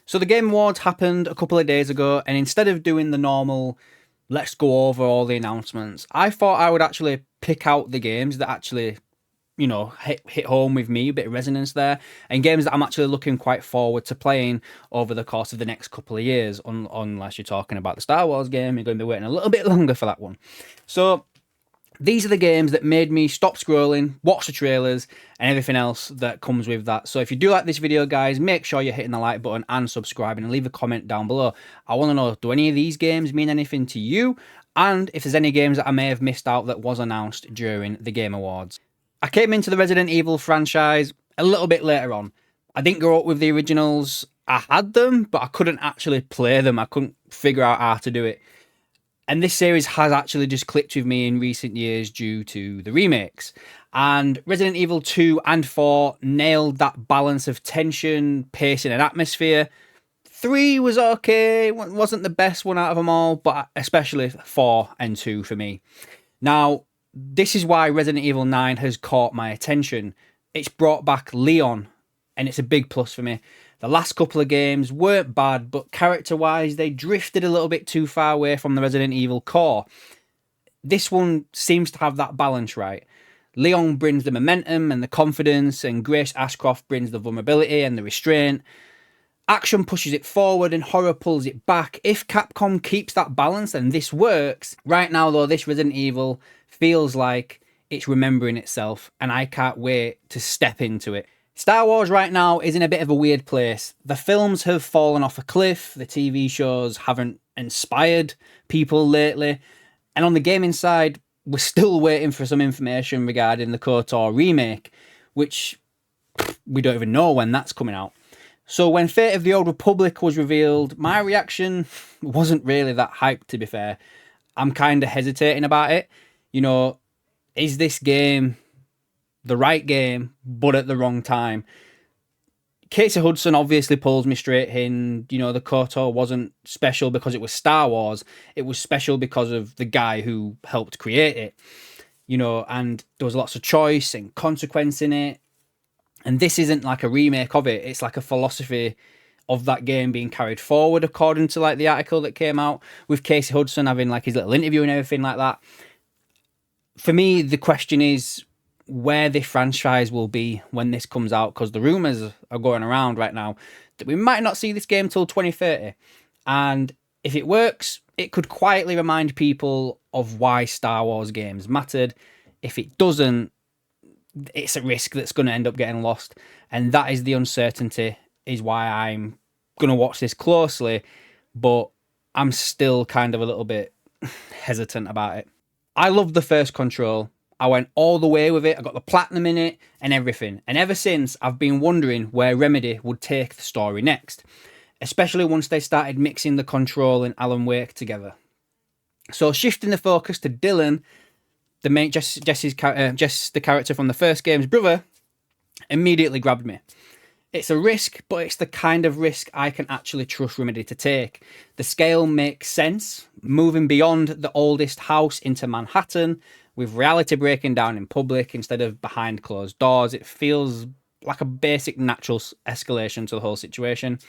So the Game Awards happened a couple of days ago, and instead of doing the normal, let's go over all the announcements, I thought I would actually pick out the games that actually, hit home with me, a bit of resonance there, and games that I'm actually looking quite forward to playing over the course of the next couple of years, unless you're talking about the Star Wars game, you're going to be waiting a little bit longer for that one. So these are the games that made me stop scrolling, watch the trailers, and everything else that comes with that. So if you do like this video, guys, make sure you're hitting the like button and subscribing, and leave a comment down below. I want to know, do any of these games mean anything to you? And if there's any games that I may have missed out that was announced during the Game Awards. I came into the Resident Evil franchise a little bit later on. I didn't grow up with the originals. I had them, but I couldn't actually play them. I couldn't figure out how to do it. And this series has actually just clicked with me in recent years due to the remakes. And Resident Evil 2 and 4 nailed that balance of tension, pacing, and atmosphere. 3 was okay, wasn't the best one out of them all, but especially 4 and 2 for me. Now, this is why Resident Evil 9 has caught my attention. It's brought back Leon, and it's a big plus for me. The last couple of games weren't bad, but character-wise, they drifted a little bit too far away from the Resident Evil core. This one seems to have that balance right. Leon brings the momentum and the confidence, and Grace Ashcroft brings the vulnerability and the restraint. Action pushes it forward and horror pulls it back. If Capcom keeps that balance, then this works. Right now, though, this Resident Evil feels like it's remembering itself, and I can't wait to step into it. Star Wars right now is in a bit of a weird place. The films have fallen off a cliff, the TV shows haven't inspired people lately, and on the gaming side, we're still waiting for some information regarding the KOTOR remake, which we don't even know when that's coming out. So when Fate of the Old Republic was revealed, my reaction wasn't really that hyped, to be fair. I'm kind of hesitating about it. Is this game the right game, but at the wrong time? Casey Hudson obviously pulls me straight in. The KOTOR wasn't special because it was Star Wars. It was special because of the guy who helped create it. And there was lots of choice and consequence in it. And this isn't like a remake of it. It's like a philosophy of that game being carried forward, according to like the article that came out, with Casey Hudson having like his little interview and everything like that. For me, the question is where this franchise will be when this comes out, because the rumours are going around right now that we might not see this game till 2030. And if it works, it could quietly remind people of why Star Wars games mattered. If it doesn't, it's a risk that's going to end up getting lost. And that is the uncertainty, is why I'm going to watch this closely, but I'm still kind of a little bit hesitant about it. I loved the first Control. I went all the way with it. I got the platinum in it and everything. And ever since, I've been wondering where Remedy would take the story next, especially once they started mixing the Control and Alan Wake together. So shifting the focus to Dylan, the main Jess, the character from the first game's brother, immediately grabbed me. It's a risk, but it's the kind of risk I can actually trust Remedy to take. The scale makes sense, moving beyond the oldest house into Manhattan, with reality breaking down in public instead of behind closed doors. It feels like a basic natural escalation to the whole situation.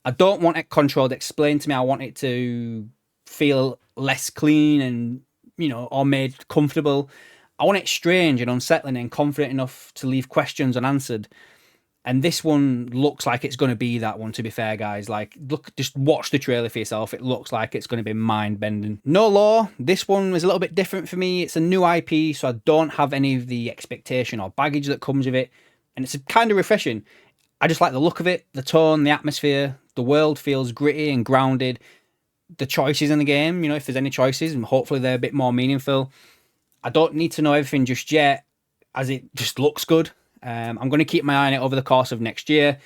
I don't want it controlled explained to me. I want it to feel less clean and, or made comfortable. I want it strange and unsettling and confident enough to leave questions unanswered. And this one looks like it's going to be that one, to be fair, guys. Just watch the trailer for yourself. It looks like it's going to be mind-bending. No Law, this one was a little bit different for me. It's a new IP, so I don't have any of the expectation or baggage that comes with it. And it's kind of refreshing. I just like the look of it, the tone, the atmosphere. The world feels gritty and grounded. The choices in the game, if there's any choices, and hopefully they're a bit more meaningful. I don't need to know everything just yet, as it just looks good. I'm going to keep my eye on it over the course of next year,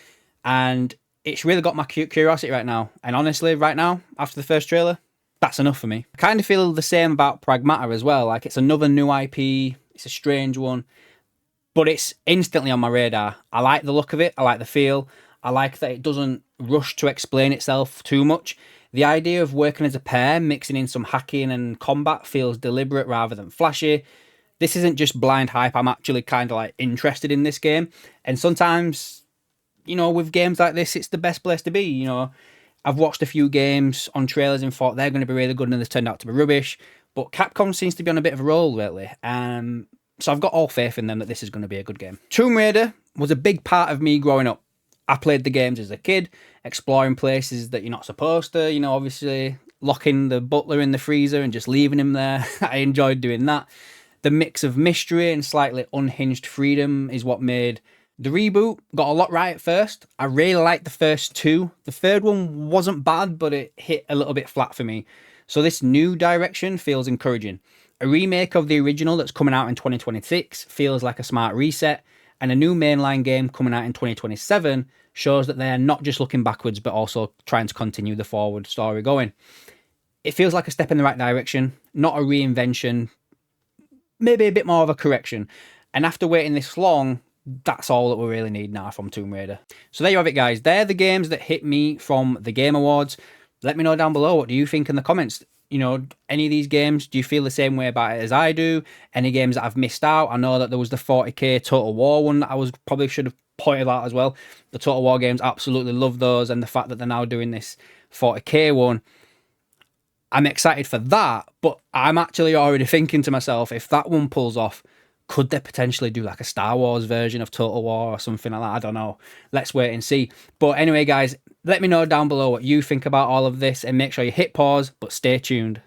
and it's really got my curiosity right now. And honestly, right now, after the first trailer, that's enough for me. I kind of feel the same about Pragmata as well. Like, it's another new IP, it's a strange one, but it's instantly on my radar. I like the look of it, I like the feel, I like that it doesn't rush to explain itself too much. The idea of working as a pair, mixing in some hacking and combat, feels deliberate rather than flashy. This isn't just blind hype. I'm actually kind of like interested in this game. And sometimes with games like this, it's the best place to be. I've watched a few games on trailers and thought they're going to be really good, and they turned out to be rubbish. But Capcom seems to be on a bit of a roll lately. So I've got all faith in them that this is going to be a good game. Tomb Raider was a big part of me growing up. I played the games as a kid, exploring places that you're not supposed to, obviously locking the butler in the freezer and just leaving him there. I enjoyed doing that. The mix of mystery and slightly unhinged freedom is what made the reboot. Got a lot right at first. I really liked the first two. The third one wasn't bad, but it hit a little bit flat for me. So this new direction feels encouraging. A remake of the original that's coming out in 2026 feels like a smart reset, and a new mainline game coming out in 2027 shows that they're not just looking backwards, but also trying to continue the forward story going. It feels like a step in the right direction, not a reinvention, maybe a bit more of a correction. And after waiting this long, that's all that we really need now from Tomb Raider. So there you have it, guys. They're the games that hit me from the Game Awards. Let me know down below, what do you think in the comments? Any of these games, do you feel the same way about it as I do? Any games that I've missed out? I know that there was the 40k Total War one that I probably should have pointed out as well. The Total War games, absolutely love those, and the fact that they're now doing this 40k one, I'm excited for that, but I'm actually already thinking to myself, if that one pulls off, could they potentially do like a Star Wars version of Total War or something like that? I don't know. Let's wait and see. But anyway, guys, let me know down below what you think about all of this, and make sure you hit pause, but stay tuned.